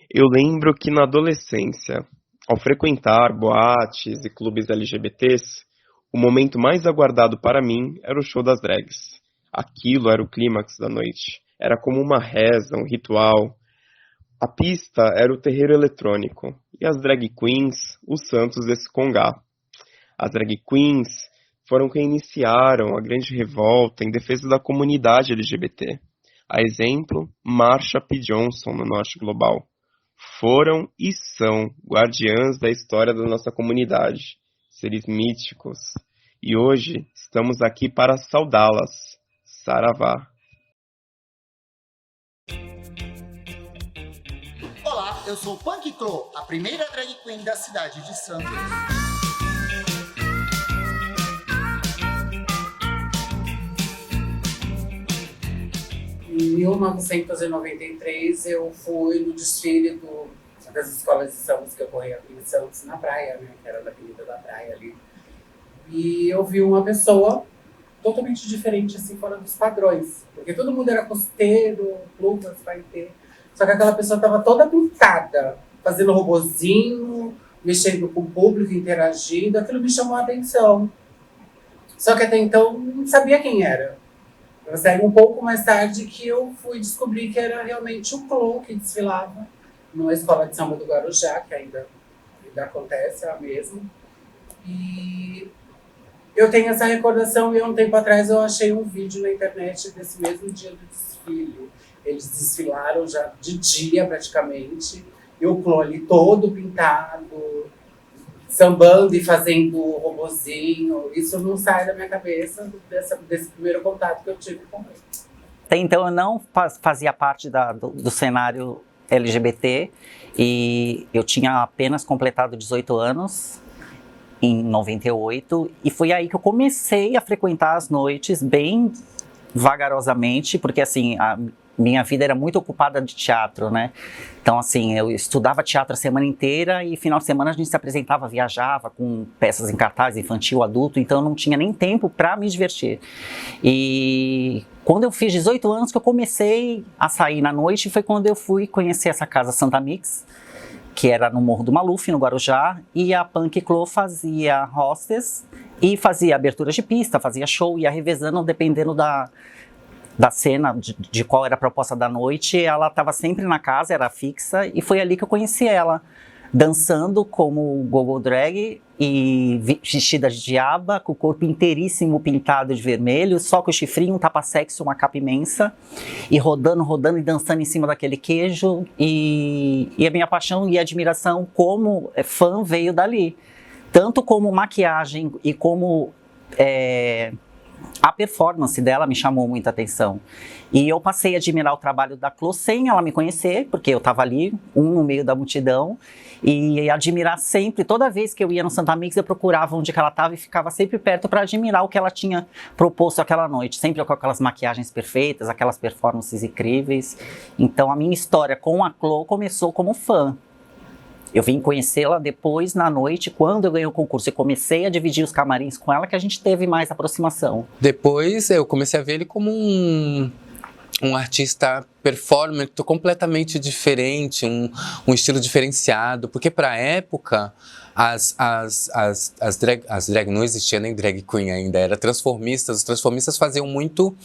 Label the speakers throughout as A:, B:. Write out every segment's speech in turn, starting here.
A: Eu lembro que na adolescência, ao frequentar boates e clubes LGBTs, o momento mais aguardado para mim era o show das drags. Aquilo era o clímax da noite. Era como uma reza, um ritual. A pista era o terreiro eletrônico e as drag queens, os santos desse congá. As drag queens foram quem iniciaram a grande revolta em defesa da comunidade LGBT. A exemplo, Marsha P. Johnson no Norte Global. Foram e são guardiãs da história da nossa comunidade, seres míticos. E hoje estamos aqui para saudá-las. Saravá.
B: Olá, eu sou Punk Clo, a primeira drag queen da cidade de Santos.
C: Em 1993, eu fui no desfile das escolas de samba que ocorria aqui em Santos, na praia, né, que era da Avenida da Praia ali. E eu vi uma pessoa totalmente diferente, assim, fora dos padrões. Porque todo mundo era costeiro, luvas, paetê. Só que aquela pessoa estava toda pintada, fazendo robozinho, mexendo com o público, interagindo. Aquilo me chamou a atenção. Só que até então não sabia quem era. Eu saí um pouco mais tarde que eu fui descobrir que era realmente o Clô que desfilava numa escola de samba do Guarujá, que ainda acontece, é a mesma. E eu tenho essa recordação e há um tempo atrás eu achei um vídeo na internet desse mesmo dia do desfile. Eles desfilaram já de dia praticamente, e o Clô ali todo pintado, sambando e fazendo robozinho. Isso não sai da minha cabeça desse primeiro contato que eu tive com ele.
D: Até então eu não fazia parte do cenário LGBT e eu tinha apenas completado 18 anos em 98 e foi aí que eu comecei a frequentar as noites bem vagarosamente, porque assim, minha vida era muito ocupada de teatro, né? Então, assim, eu estudava teatro a semana inteira e final de semana a gente se apresentava, viajava com peças em cartaz, infantil, adulto, então eu não tinha nem tempo para me divertir. E quando eu fiz 18 anos que eu comecei a sair na noite, foi quando eu fui conhecer essa casa Santa Mix, que era no Morro do Maluf, no Guarujá, e a Punk Clo fazia hostess e fazia aberturas de pista, fazia show, ia revezando dependendo da cena, de qual era a proposta da noite. Ela estava sempre na casa, era fixa, e foi ali que eu conheci ela, dançando como gogo drag e vestida de diaba, com o corpo inteiríssimo pintado de vermelho, só com o chifrinho, um tapa-sexo, uma capa imensa, e rodando e dançando em cima daquele queijo, e a minha paixão e admiração como fã veio dali, tanto como maquiagem e como a performance dela me chamou muita atenção. E eu passei a admirar o trabalho da Clô sem ela me conhecer, porque eu estava ali, no meio da multidão, e admirar sempre, toda vez que eu ia no Santa Mix, eu procurava onde que ela estava e ficava sempre perto para admirar o que ela tinha proposto aquela noite, sempre com aquelas maquiagens perfeitas, aquelas performances incríveis. Então a minha história com a Clô começou como fã. Eu vim conhecê-la depois, na noite, quando eu ganhei o concurso. Eu comecei a dividir os camarins com ela, que a gente teve mais aproximação.
E: Depois eu comecei a ver ele como um artista performer completamente diferente, um estilo diferenciado, porque para a época as drag não existia nem drag queen ainda, era transformistas. Os transformistas faziam muito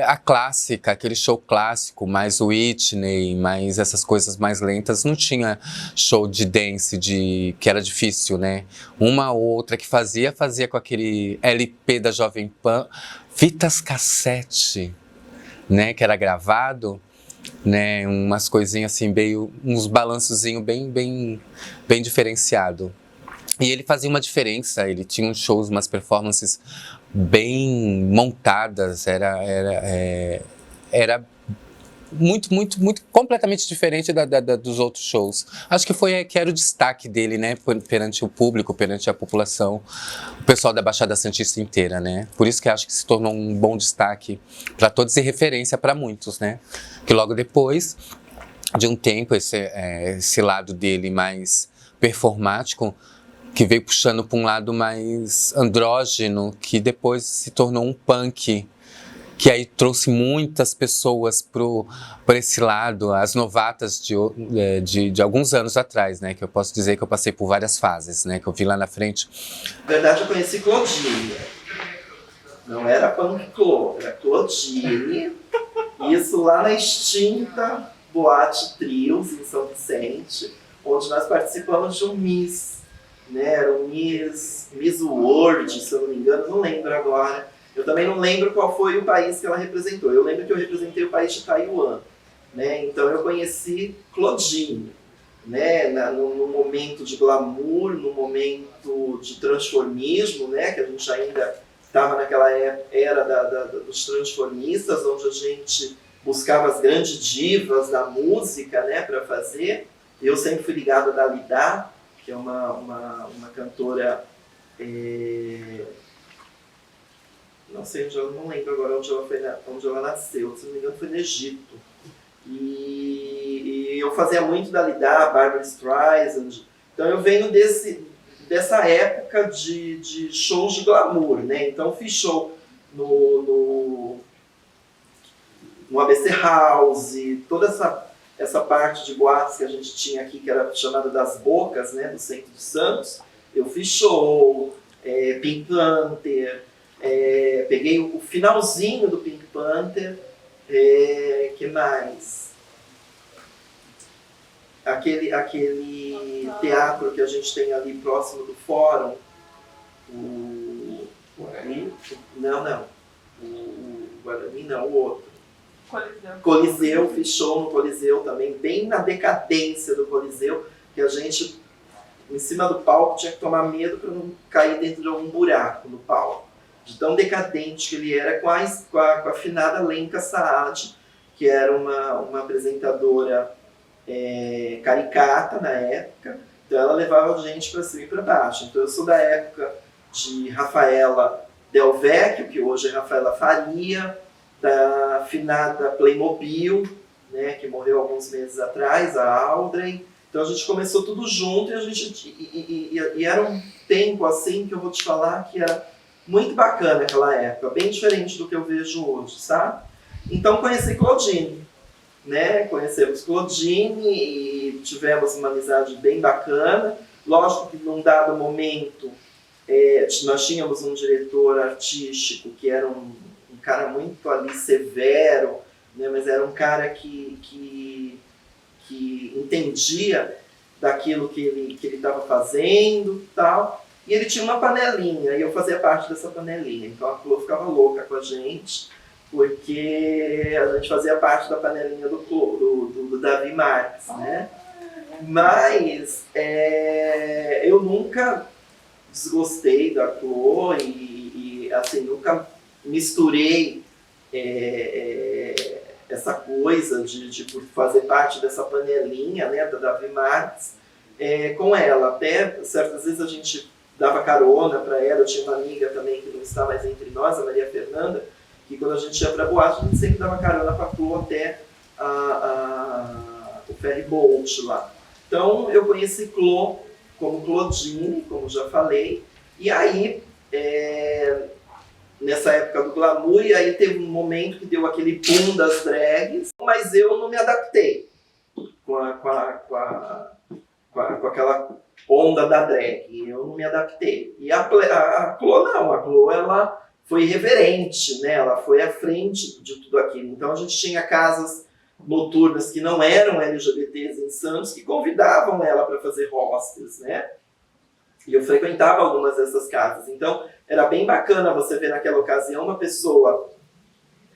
E: a clássica, aquele show clássico, mais Whitney, mais essas coisas mais lentas. Não tinha show de dance, que era difícil, né? Uma ou outra que fazia com aquele LP da Jovem Pan, fitas cassete, né, que era gravado, né, umas coisinhas assim, uns balançozinhos bem diferenciado. E ele fazia uma diferença, ele tinha uns shows, umas performances bem montadas, era muito completamente diferente dos outros shows. Acho que era o destaque dele, né, perante o público, perante a população, o pessoal da Baixada Santista inteira, né? Por isso que acho que se tornou um bom destaque para todos e referência para muitos, né? Que logo depois de um tempo, esse lado dele mais performático, que veio puxando para um lado mais andrógeno, que depois se tornou um punk que aí trouxe muitas pessoas por esse lado, as novatas de alguns anos atrás, né? Que eu posso dizer que eu passei por várias fases, né? Que eu vi lá na frente.
F: Na verdade, eu conheci Claudine. Não era Punk Clo, era Claudine. Isso lá na extinta Boate Trios, em São Vicente, onde nós participamos de um Miss, né? Era um Miss World, se eu não me engano, não lembro agora. Eu também não lembro qual foi o país que ela representou. Eu lembro que eu representei o país de Taiwan, né? Então eu conheci Claudine, né? No momento de glamour, no momento de transformismo, né? Que a gente ainda estava naquela era dos transformistas, onde a gente buscava as grandes divas da música, né? Para fazer. Eu sempre fui ligado a Dalida, que é uma cantora... não sei onde ela, não lembro agora onde ela nasceu, se não me engano foi no Egito. E eu fazia muito Dalida, Barbra Streisand. Então eu venho dessa época de shows de glamour, né? Então fiz show no ABC House, toda essa parte de boates que a gente tinha aqui, que era chamada das Bocas, né? Do centro de Santos. Eu fiz show, Pink Panther. Peguei o finalzinho do Pink Panther, que mais? Aquele teatro que a gente tem ali próximo do fórum, o Guarani não, o outro. Coliseu, fiz show no Coliseu também, bem na decadência do Coliseu, que a gente, em cima do palco, tinha que tomar medo para não cair dentro de algum buraco no palco. De tão decadente que ele era, com a afinada Lenka Saad, que era uma apresentadora caricata na época. Então ela levava a gente para cima e para baixo. Então eu sou da época de Rafaela Del Vecchio, que hoje é Rafaela Faria, da afinada Playmobil, né, que morreu alguns meses atrás, a Audrey. Então a gente começou tudo junto e era um tempo assim que eu vou te falar que era muito bacana aquela época, bem diferente do que eu vejo hoje, sabe? Então conheci Claudine, né? Conhecemos Claudine e tivemos uma amizade bem bacana. Lógico que num dado momento nós tínhamos um diretor artístico que era um cara muito ali severo, né? Mas era um cara que entendia daquilo que ele estava fazendo e tal. E ele tinha uma panelinha, e eu fazia parte dessa panelinha. Então a Clô ficava louca com a gente, porque a gente fazia parte da panelinha do Davi Marques, né? Mas eu nunca desgostei da Clô e assim, nunca misturei essa coisa de fazer parte dessa panelinha, né, da Davi Marques, com ela. Até certas vezes a gente dava carona para ela. Eu tinha uma amiga também que não está mais entre nós, a Maria Fernanda, que quando a gente ia para a boate, a gente sempre dava carona para a Clô até o ferry boat lá. Então eu conheci Clô como Claudine, como já falei, e aí nessa época do glamour, e aí teve um momento que deu aquele boom das drags, mas eu não me adaptei com aquela onda da drag, eu não me adaptei. E a Clô não, a Clô ela foi irreverente, né? Ela foi à frente de tudo aquilo. Então a gente tinha casas noturnas que não eram LGBTs em Santos, que convidavam ela para fazer hostels, né? E eu frequentava algumas dessas casas. Então era bem bacana você ver naquela ocasião uma pessoa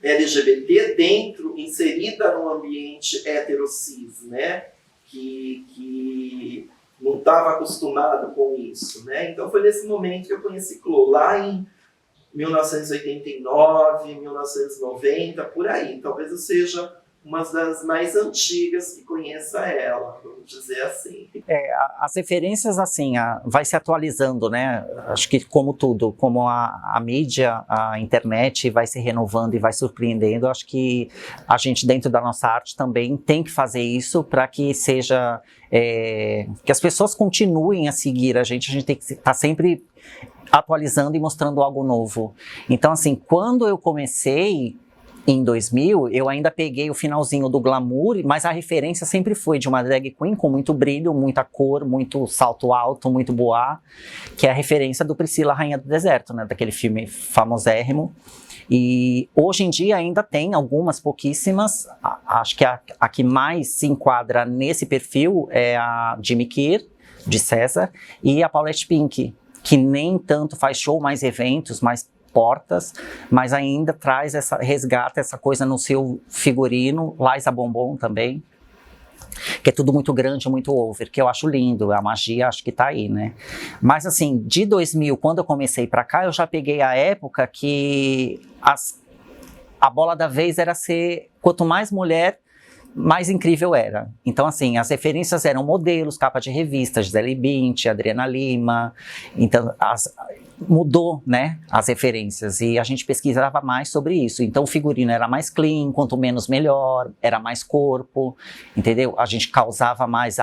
F: LGBT inserida num ambiente hetero-cis, né? Que não estava acostumado com isso, né? Então foi nesse momento que eu conheci Clô, lá em 1989, 1990, por aí. Talvez eu seja uma das mais antigas que conheça ela, vamos dizer assim.
D: As referências, assim, vai se atualizando, né? Acho que como tudo, como a mídia, a internet vai se renovando e vai surpreendendo, acho que a gente dentro da nossa arte também tem que fazer isso para que seja... que as pessoas continuem a seguir a gente tem que estar sempre atualizando e mostrando algo novo. Então, assim, quando eu comecei, em 2000, eu ainda peguei o finalzinho do glamour, mas a referência sempre foi de uma drag queen com muito brilho, muita cor, muito salto alto, muito boa, que é a referência do Priscila, Rainha do Deserto, né, daquele filme famosérrimo. E hoje em dia ainda tem algumas pouquíssimas, acho que a que mais se enquadra nesse perfil é a Jimmy Kier, de César, e a Paulette Pink, que nem tanto faz show, mais eventos, mais portas, mas ainda resgata essa coisa no seu figurino. Liza Bombom também, que é tudo muito grande, muito over, que eu acho lindo, a magia acho que tá aí, né? Mas assim, de 2000, quando eu comecei pra cá, eu já peguei a época que a bola da vez era ser, quanto mais mulher, mais incrível era. Então, assim, as referências eram modelos, capa de revistas, Gisele Bündchen, Adriana Lima. Então, mudou, né, as referências, e a gente pesquisava mais sobre isso. Então, o figurino era mais clean, quanto menos melhor, era mais corpo, entendeu? A gente causava mais,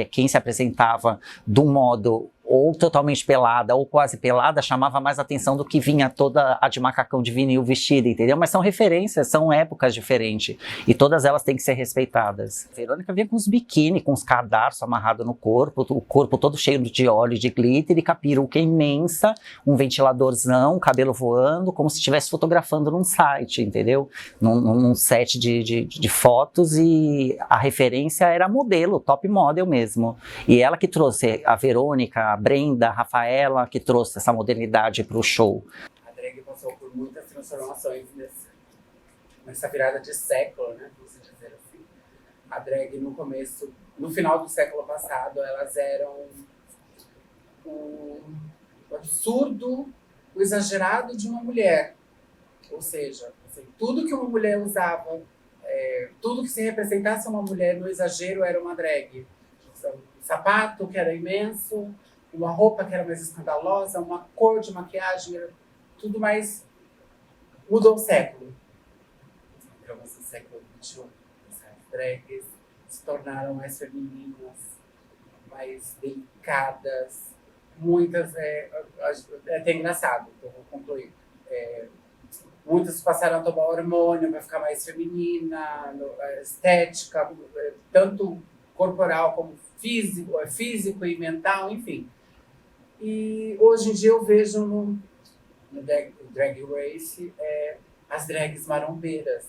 D: quem se apresentava de um modo ou totalmente pelada, ou quase pelada, chamava mais atenção do que vinha toda a de macacão de vinil vestida, entendeu? Mas são referências, são épocas diferentes, e todas elas têm que ser respeitadas. A Verônica vinha com os biquíni, com os cadarços amarrados no corpo, o corpo todo cheio de óleo, de glitter, e com a peruca imensa, um ventiladorzão, cabelo voando, como se estivesse fotografando num site, entendeu? Num set de fotos, e a referência era modelo, top model mesmo. E ela que trouxe a Verônica, a Brenda, a Rafaela, que trouxe essa modernidade para o show.
C: A drag passou por muitas transformações nessa virada de século, né, por se dizer assim. A drag no final do século passado, elas eram o absurdo, o exagerado de uma mulher. Ou seja, assim, tudo que uma mulher usava, tudo que se representasse uma mulher no exagero era uma drag. Um sapato que era imenso, uma roupa que era mais escandalosa, uma cor de maquiagem, era tudo mais... Mudou o século. Entramos no século XXI. As drags se tornaram mais femininas, mais delicadas. Muitas... É até engraçado, eu vou concluir. Muitas passaram a tomar hormônio para ficar mais feminina, estética, tanto corporal como físico e mental, enfim. E hoje em dia eu vejo no Drag Race as drags marombeiras.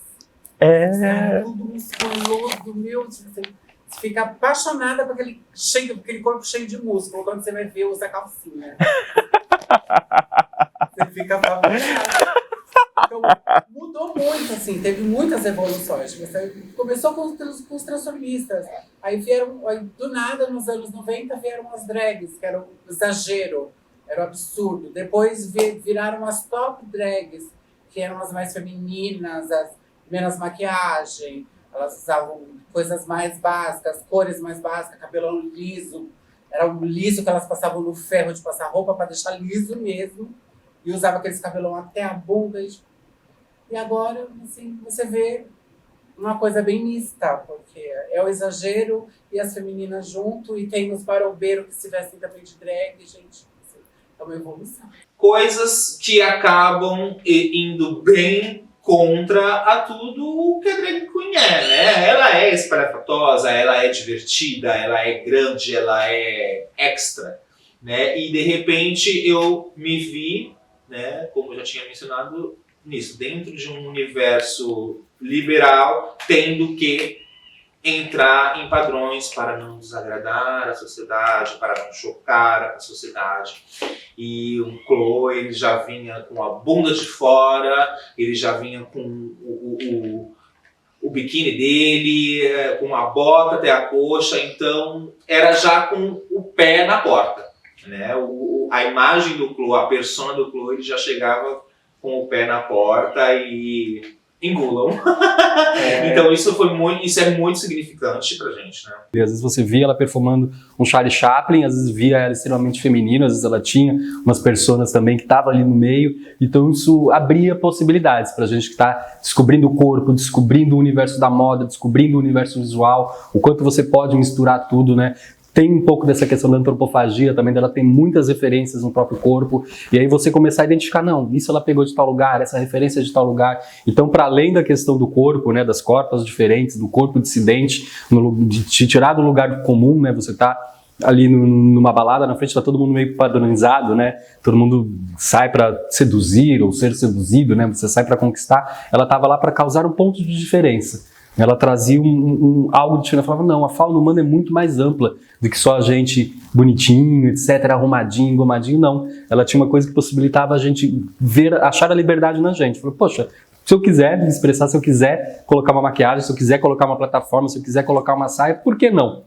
C: Tudo musculoso, meu, você fica apaixonada por aquele corpo cheio de músculo. Quando você vai ver, usa calcinha. Você fica apaixonada. Então, mudou muito, assim, teve muitas evoluções. Começou com os transformistas, aí do nada, nos anos 90, vieram as drags, que era o exagero, era o absurdo. Depois viraram as top drags, que eram as mais femininas, as menos maquiagem, elas usavam coisas mais básicas, cores mais básicas, cabelão liso. Era um liso que elas passavam no ferro de passar roupa para deixar liso mesmo, e usava aqueles cabelão até a bunda. E agora, assim, você vê uma coisa bem mista, porque é o exagero e as femininas junto, e tem os marombeiros que se vestem também de drag, gente, é uma evolução.
G: Coisas que acabam indo bem contra a tudo o que a drag queen né? Ela é espalhafatosa, ela é divertida, ela é grande, ela é extra, né? E de repente eu me vi, né, como eu já tinha mencionado, nisso, dentro de um universo liberal, tendo que entrar em padrões para não desagradar a sociedade, para não chocar a sociedade. E o Chloe, ele já vinha com a bunda de fora, ele já vinha com o biquíni dele, com a bota até a coxa, então era já com o pé na porta, né? A imagem do Chloe, a persona do Chloe, ele já chegava com o pé na porta e engulam. Então isso é muito significante pra gente, né?
H: E às vezes você via ela performando um Charlie Chaplin, às vezes via ela extremamente feminina, às vezes ela tinha umas personas também que estavam ali no meio, então isso abria possibilidades pra gente que tá descobrindo o corpo, descobrindo o universo da moda, descobrindo o universo visual, o quanto você pode misturar tudo, né? tem um pouco dessa questão da antropofagia também, dela tem muitas referências no próprio corpo, e aí você começar a identificar, não, isso ela pegou de tal lugar, essa referência é de tal lugar. Então, para além da questão do corpo, né, das corpas diferentes, do corpo dissidente, de te tirar do lugar comum, né, você tá ali numa balada, na frente tá todo mundo meio padronizado, né, todo mundo sai para seduzir ou ser seduzido, né, você sai para conquistar, ela tava lá para causar um ponto de diferença. Ela trazia algo diferente. Ela falava, não, a fauna humana é muito mais ampla do que só a gente bonitinho, etc., arrumadinho, engomadinho, não. Ela tinha uma coisa que possibilitava a gente achar a liberdade na gente. Falou, poxa, se eu quiser me expressar, se eu quiser colocar uma maquiagem, se eu quiser colocar uma plataforma, se eu quiser colocar uma saia, por que não?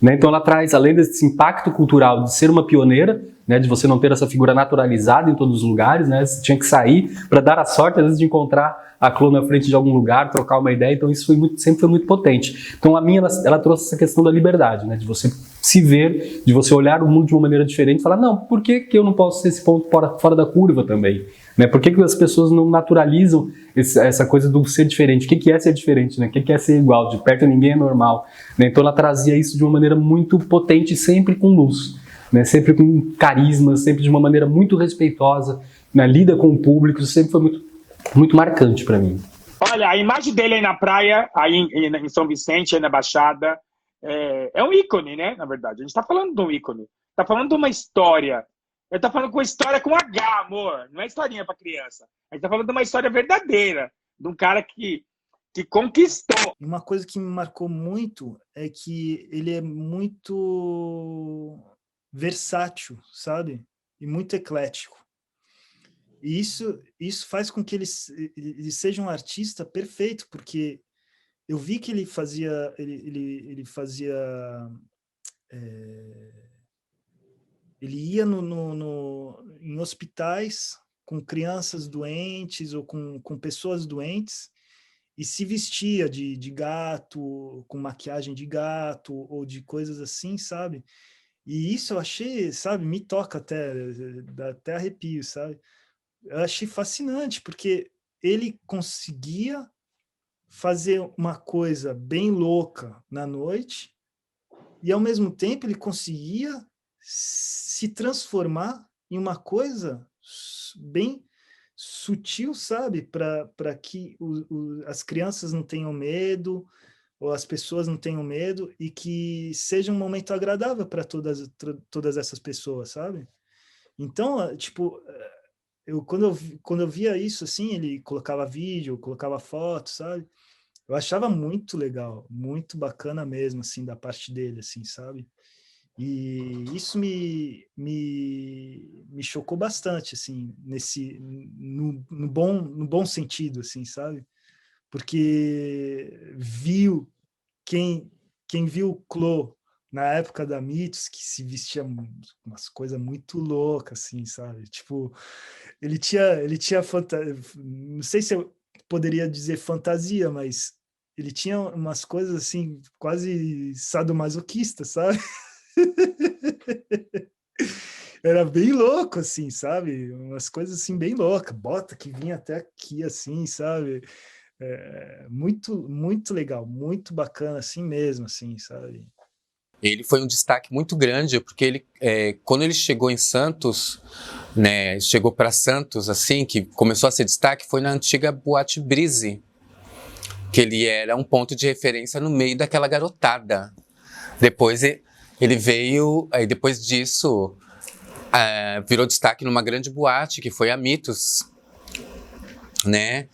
H: Né? Então ela traz, além desse impacto cultural de ser uma pioneira, né, de você não ter essa figura naturalizada em todos os lugares, né, você tinha que sair para dar a sorte, às vezes, de encontrar a Chloe na frente de algum lugar, trocar uma ideia, então isso sempre foi muito potente. Então a minha, ela trouxe essa questão da liberdade, né, de você se ver, de você olhar o mundo de uma maneira diferente e falar, não, por que eu não posso ser esse ponto fora da curva também? Né? Por que as pessoas não naturalizam essa coisa do ser diferente? O que é ser diferente? Né? O que é ser igual? De perto ninguém é normal. Né? Então ela trazia isso de uma maneira muito potente, sempre com luz, né? Sempre com carisma, sempre de uma maneira muito respeitosa, né? Lida com o público, isso sempre foi muito marcante para mim.
I: Olha, a imagem dele aí na praia, aí em São Vicente, aí na Baixada, é um ícone, né? Na verdade, a gente está falando de um ícone, está falando de uma história. Ele tá falando com história com H, amor. Não é historinha pra criança. A gente tá falando de uma história verdadeira. De um cara que conquistou.
J: Uma coisa que me marcou muito é que ele é muito versátil, sabe? E muito eclético. E isso faz com que ele seja um artista perfeito, porque eu vi que ele fazia... Ele fazia... Ele ia em hospitais com crianças doentes ou com pessoas doentes e se vestia de gato, com maquiagem de gato ou de coisas assim, sabe? E isso eu achei, sabe, me toca dá até arrepio, sabe? Eu achei fascinante, porque ele conseguia fazer uma coisa bem louca na noite e, ao mesmo tempo, ele conseguia se transformar em uma coisa bem sutil, sabe? Para que as crianças não tenham medo, ou as pessoas não tenham medo, e que seja um momento agradável para todas essas pessoas, sabe? Então, tipo, quando eu via isso, assim, ele colocava vídeo, colocava foto, sabe? Eu achava muito legal, muito bacana mesmo, assim, da parte dele, assim, sabe? E isso me chocou bastante, assim, no bom sentido, assim, sabe? Porque quem viu o Clô na época da Mitos, que se vestia umas coisas muito loucas, assim, sabe? Tipo, ele tinha não sei se eu poderia dizer fantasia, mas ele tinha umas coisas, assim, quase sadomasoquistas, sabe? Era bem louco, assim, sabe? Umas coisas, assim, bem loucas. Bota que vinha até aqui, assim, sabe? Muito legal, muito bacana, assim mesmo, assim, sabe?
E: Ele foi um destaque muito grande, porque ele, quando ele chegou em Santos, né, chegou para Santos, assim, que começou a ser destaque, foi na antiga Boate Brise, que ele era um ponto de referência no meio daquela garotada. Depois ele veio, aí depois disso, virou destaque numa grande boate, que foi a Mitos, né?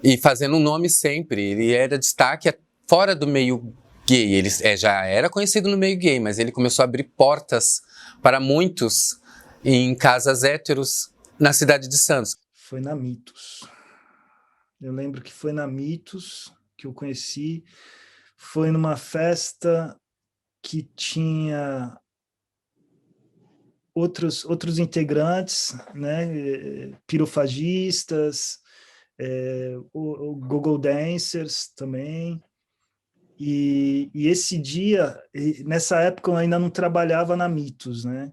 E: E fazendo um nome sempre. Ele era destaque fora do meio gay. Ele já era conhecido no meio gay, mas ele começou a abrir portas para muitos em casas héteros na cidade de Santos.
J: Foi na Mitos. Eu lembro que foi na Mitos que eu conheci. Foi numa festa que tinha outros integrantes, né, pirofagistas, o Google Dancers também, e esse dia, nessa época eu ainda não trabalhava na Mitos, né,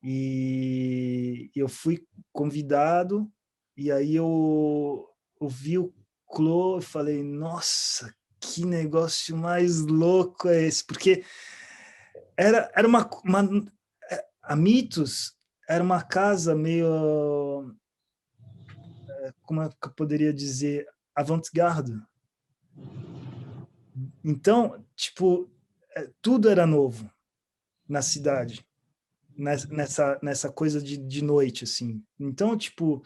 J: e eu fui convidado, e aí eu vi o Clô e falei, nossa, que negócio mais louco é esse, porque era a Mitos era uma casa meio, como é que eu poderia dizer, avant-garde. Então, tipo, tudo era novo na cidade, nessa coisa de noite, assim. Então, tipo,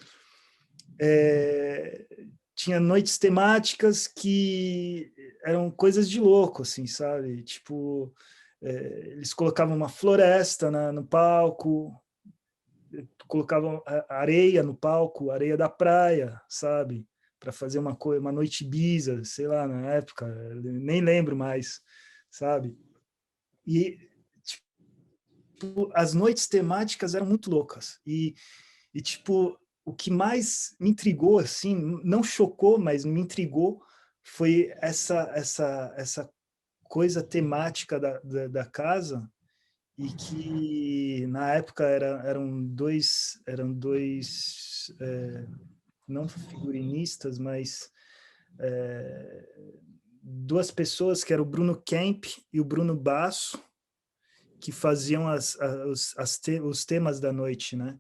J: tinha noites temáticas que eram coisas de louco, assim, sabe? Tipo, eles colocavam uma floresta no palco, colocavam areia no palco, areia da praia, sabe? Para fazer uma noite Ibiza, sei lá, na época, nem lembro mais, sabe? E tipo, as noites temáticas eram muito loucas. E tipo, o que mais me intrigou, assim, não chocou, mas me intrigou, foi essa coisa temática da casa, e que na época eram dois não figurinistas, mas duas pessoas, que eram o Bruno Kemp e o Bruno Basso, que faziam os temas da noite, né?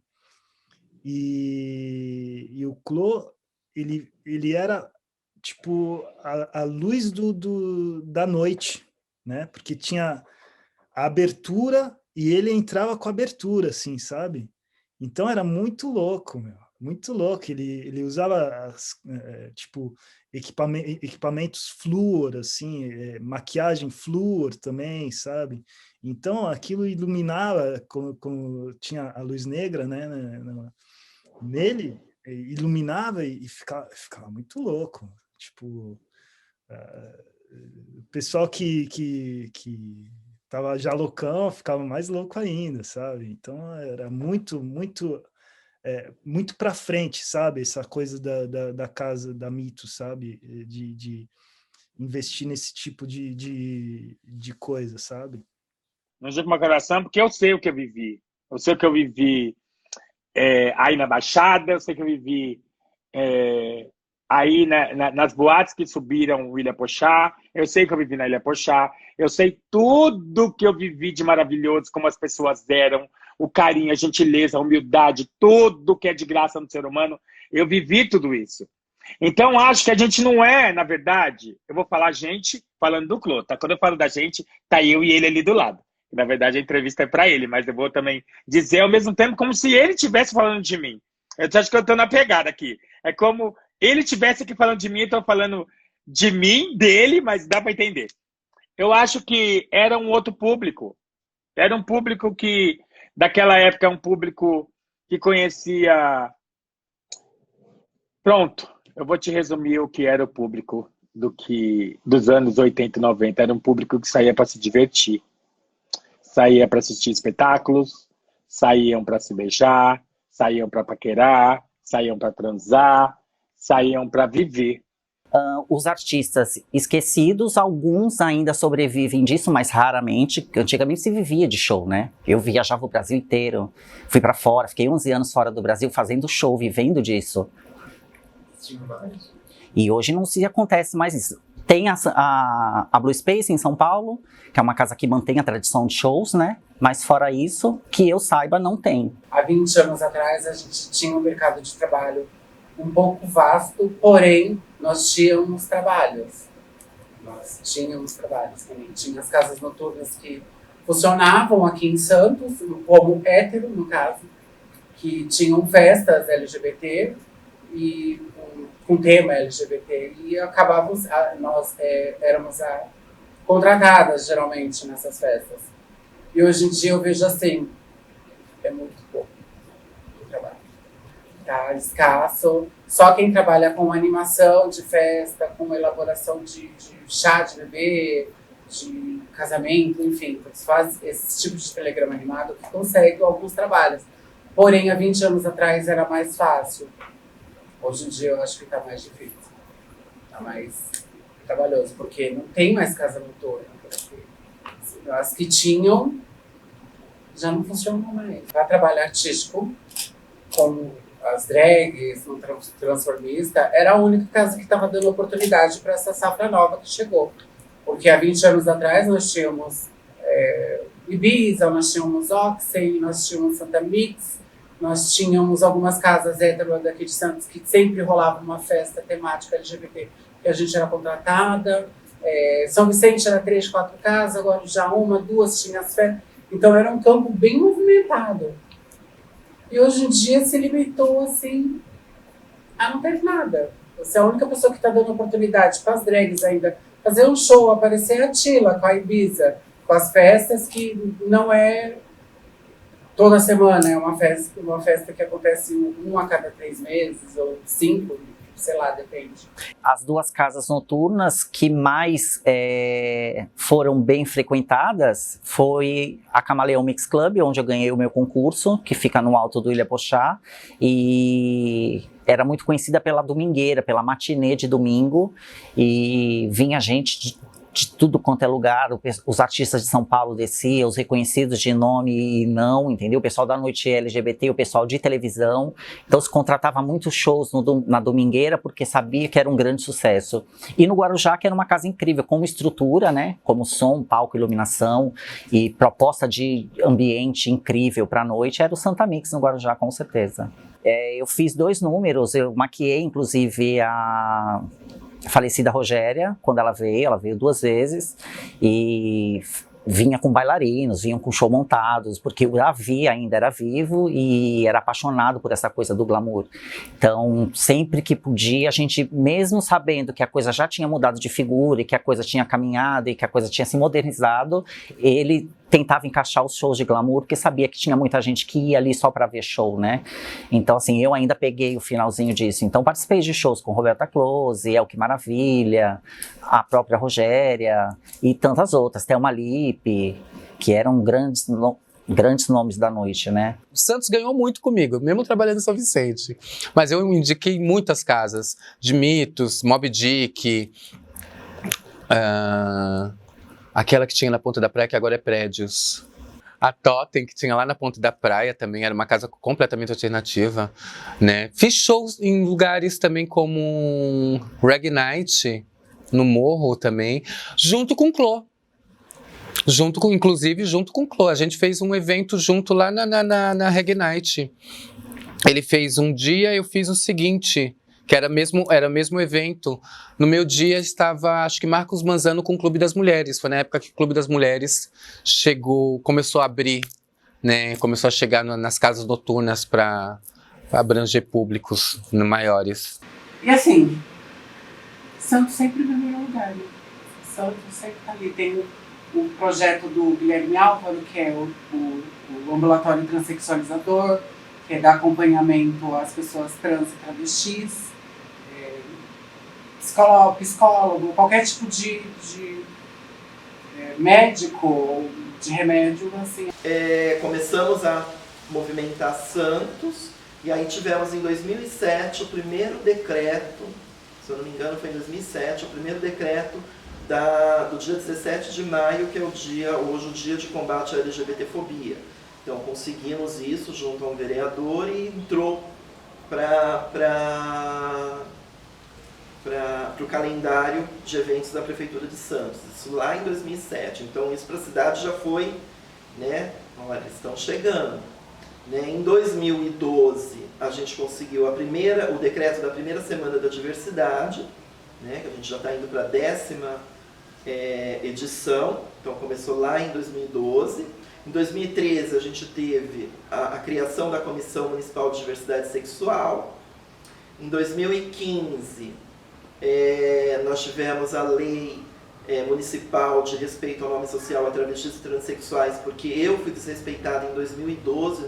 J: E o Clô, ele era tipo a luz da noite, né? Porque tinha a abertura e ele entrava com a abertura, assim, sabe? Então era muito louco, meu. Muito louco. Ele usava tipo equipamentos flúor, assim, maquiagem flúor também, sabe? Então aquilo iluminava, como tinha a luz negra, né, nele, iluminava e ficava muito louco. Tipo, o pessoal que tava já loucão ficava mais louco ainda, sabe? Então era muito para frente, sabe? Essa coisa da casa da Mito, sabe? De investir nesse tipo de coisa, sabe?
I: Não digo uma coração, porque eu sei o que eu vivi. Eu sei o que eu vivi aí na Baixada, eu sei que eu vivi aí nas boates que subiram o Ilha Pochá, eu sei que eu vivi na Ilha Pochá, eu sei tudo que eu vivi de maravilhoso, como as pessoas eram, o carinho, a gentileza, a humildade, tudo que é de graça no ser humano, eu vivi tudo isso. Então, acho que a gente não é, na verdade, eu vou falar gente falando do Clô, tá? Quando eu falo da gente, tá eu e ele ali do lado. Na verdade, a entrevista é para ele, mas eu vou também dizer ao mesmo tempo como se ele estivesse falando de mim. Eu acho que eu estou na pegada aqui. É como ele estivesse aqui falando de mim, eu estou falando de mim, dele, mas dá para entender. Eu acho que era um outro público. Era um público que, daquela época, é um público que conhecia... Pronto, eu vou te resumir o que era o público dos anos 80 e 90. Era um público que saía para se divertir. Saía para assistir espetáculos, saíam para se beijar, saíam para paquerar, saíam para transar, saíam para viver.
D: Os artistas esquecidos, alguns ainda sobrevivem disso, mas raramente. Antigamente se vivia de show, né? Eu viajava o Brasil inteiro, fui para fora, fiquei 11 anos fora do Brasil fazendo show, vivendo disso. E hoje não se acontece mais isso. Tem a Blue Space em São Paulo, que é uma casa que mantém a tradição de shows, né? Mas fora isso, que eu saiba, não tem.
C: Há 20 anos atrás, a gente tinha um mercado de trabalho um pouco vasto, porém, nós tínhamos trabalhos. Também. Tinha as casas noturnas que funcionavam aqui em Santos, como hétero, no caso, que tinham festas LGBT e com tema LGBT, e acabávamos, nós éramos contratadas geralmente nessas festas. E hoje em dia eu vejo assim, é muito pouco o trabalho. Tá escasso. Só quem trabalha com animação de festa, com elaboração de chá de bebê, de casamento, enfim, faz esse tipo de telegrama animado que consegue alguns trabalhos. Porém, há 20 anos atrás era mais fácil. Hoje em dia eu acho que está mais difícil, está mais trabalhoso, porque não tem mais casa noturna. As que tinham já não funcionam mais. Para trabalho artístico, como as drags, no transformista, era a única casa que estava dando oportunidade para essa safra nova que chegou. Porque há 20 anos atrás nós tínhamos Ibiza, nós tínhamos Oxen, nós tínhamos Santa Mix, nós tínhamos algumas casas hétero daqui de Santos que sempre rolava uma festa temática LGBT que a gente era contratada. São Vicente era 3, 4 casas, agora já 1, 2 tinha as festas. Então era um campo bem movimentado. E hoje em dia se limitou assim a não ter nada. Você é a única pessoa que está dando oportunidade para as drags ainda fazer um show, aparecer a Tila com a Ibiza, com as festas que não é toda semana, é uma festa que acontece 1 a cada 3 meses ou 5, sei lá, depende.
D: As 2 casas noturnas que mais foram bem frequentadas foi a Camaleão Mix Club, onde eu ganhei o meu concurso, que fica no alto do Ilha Pochá, e era muito conhecida pela domingueira, pela matinê de domingo, e vinha gente de tudo quanto é lugar, os artistas de São Paulo desciam, os reconhecidos de nome e não, entendeu? O pessoal da noite LGBT, o pessoal de televisão. Então se contratava muitos shows na domingueira porque sabia que era um grande sucesso. E no Guarujá, que era uma casa incrível, como estrutura, né? Como som, palco, iluminação e proposta de ambiente incrível para a noite, era o Santa Mix no Guarujá, com certeza. Eu fiz 2 números, eu maquiei inclusive a falecida Rogéria, quando ela veio 2 vezes, e vinha com bailarinos, vinham com show montados, porque o Davi ainda era vivo e era apaixonado por essa coisa do glamour. Então, sempre que podia, a gente, mesmo sabendo que a coisa já tinha mudado de figura, e que a coisa tinha caminhado, e que a coisa tinha se modernizado, ele tentava encaixar os shows de glamour, porque sabia que tinha muita gente que ia ali só para ver show, né? Então, assim, eu ainda peguei o finalzinho disso. Então, participei de shows com Roberta Close, El Que Maravilha, a própria Rogéria e tantas outras, Thelma Lippe, que eram grandes nomes da noite, né?
E: O Santos ganhou muito comigo, mesmo trabalhando em São Vicente. Mas eu indiquei muitas casas, de Mitos, Moby Dick, aquela que tinha na Ponta da Praia, que agora é Prédios. A Totem, que tinha lá na Ponta da Praia, também era uma casa completamente alternativa, né? Fiz shows em lugares também como Reggae Night, no Morro também, junto com o Clô. Inclusive junto com o Clô. A gente fez um evento junto lá na Reggae Night. Ele fez um dia, eu fiz o seguinte, que era o mesmo evento. No meu dia estava, acho que Marcos Manzano com o Clube das Mulheres. Foi na época que o Clube das Mulheres começou a abrir, né? Começou a chegar nas casas noturnas para abranger públicos maiores.
C: E assim, Santos sempre no primeiro lugar, né? Santos sempre está ali. Tem o projeto do Guilherme Álvaro, que é o ambulatório transexualizador, que é dar acompanhamento às pessoas trans e travestis, psicólogo, qualquer tipo de médico ou de remédio, assim.
F: Começamos a movimentar Santos, e aí tivemos em 2007 o primeiro decreto, se eu não me engano foi em 2007, o primeiro decreto do dia 17 de maio, que é hoje o dia de combate à LGBTfobia. Então conseguimos isso junto a um vereador e entrou para o calendário de eventos da Prefeitura de Santos. Isso lá em 2007. Então isso para a cidade já foi, né? Olha, estão chegando. Né? Em 2012 a gente conseguiu o decreto da primeira semana da diversidade, né? Que a gente já está indo para a 10ª edição. Então começou lá em 2012. Em 2013, a gente teve a criação da Comissão Municipal de Diversidade Sexual. Em 2015, nós tivemos a Lei Municipal de Respeito ao Nome Social a Travestis e Transsexuais, porque eu fui desrespeitada em 2012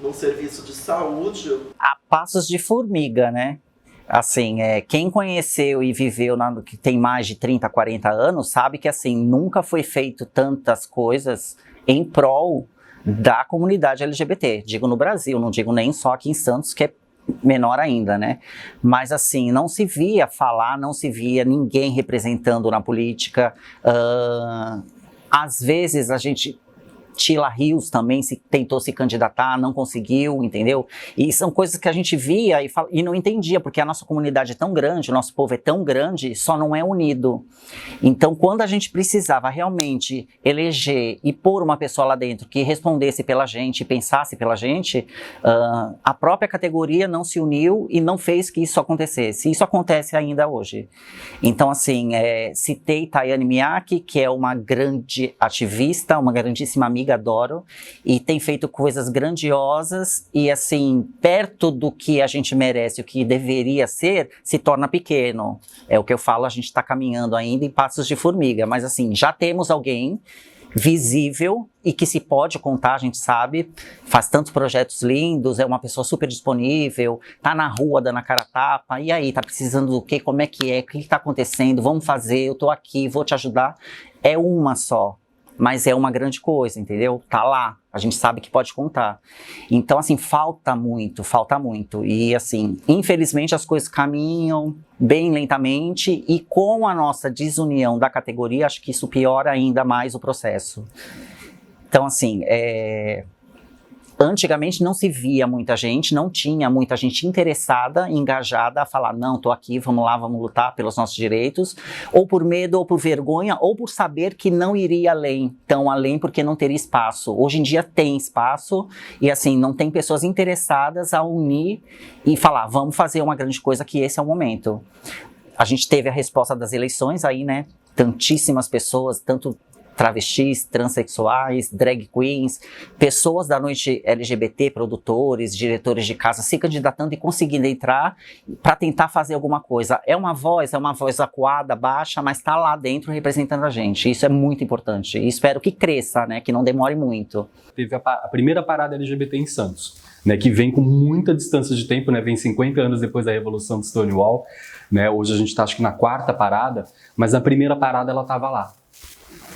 F: num serviço de saúde.
D: A passos de formiga, né? Assim, quem conheceu e viveu que tem mais de 30, 40 anos, sabe que assim, nunca foi feito tantas coisas em prol da comunidade LGBT. Digo no Brasil, não digo nem só aqui em Santos, que é menor ainda, né? Mas assim, não se via falar, não se via ninguém representando na política. Às vezes a gente Tila Rios também tentou se candidatar, não conseguiu, entendeu? E são coisas que a gente via e não entendia, porque a nossa comunidade é tão grande, o nosso povo é tão grande, só não é unido. Então, quando a gente precisava realmente eleger e pôr uma pessoa lá dentro que respondesse pela gente, pensasse pela gente, a própria categoria não se uniu e não fez que isso acontecesse. Isso acontece ainda hoje. Então, assim, citei Tayane Miyake, que é uma grande ativista, uma grandíssima amiga, adoro, e tem feito coisas grandiosas e, assim, perto do que a gente merece, o que deveria ser, se torna pequeno. É o que eu falo, a gente está caminhando ainda em passos de formiga, mas, assim, já temos alguém visível e que se pode contar, a gente sabe, faz tantos projetos lindos, é uma pessoa super disponível, tá na rua dando a cara a tapa, e aí, tá precisando do quê, como é, o que tá acontecendo, vamos fazer, eu tô aqui, vou te ajudar. É uma só, mas é uma grande coisa, entendeu? Tá lá, a gente sabe que pode contar. Então, assim, falta muito, e assim, infelizmente as coisas caminham bem lentamente e com a nossa desunião da categoria, acho que isso piora ainda mais o processo. Então, assim, antigamente não se via muita gente, não tinha muita gente interessada, engajada a falar, não, tô aqui, vamos lá, vamos lutar pelos nossos direitos, ou por medo, ou por vergonha, ou por saber que não iria além, tão além porque não teria espaço. Hoje em dia tem espaço e, assim, não tem pessoas interessadas a unir e falar, vamos fazer uma grande coisa, que esse é o momento. A gente teve a resposta das eleições aí, né? Tantíssimas pessoas, tanto travestis, transexuais, drag queens, pessoas da noite LGBT, produtores, diretores de casa se candidatando e conseguindo entrar para tentar fazer alguma coisa. É uma voz acuada, baixa, mas está lá dentro representando a gente. Isso é muito importante e espero que cresça, né, que não demore muito.
H: Teve a primeira parada LGBT em Santos, né, que vem com muita distância de tempo, né, vem 50 anos depois da Revolução de Stonewall, né, hoje a gente está acho que na 4ª parada, mas na primeira parada ela estava lá.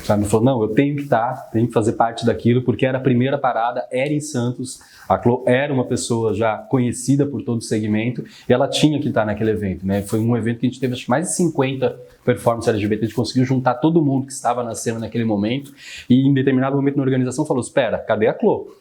H: Sabe? Falou, não, eu tenho que estar, tenho que fazer parte daquilo, porque era a primeira parada, era em Santos, a Clô era uma pessoa já conhecida por todo o segmento, e ela tinha que estar naquele evento, né? Foi um evento que a gente teve acho, mais de 50 performances LGBT, a gente conseguiu juntar todo mundo que estava na cena naquele momento, e em determinado momento na organização falou, espera, cadê a Clô?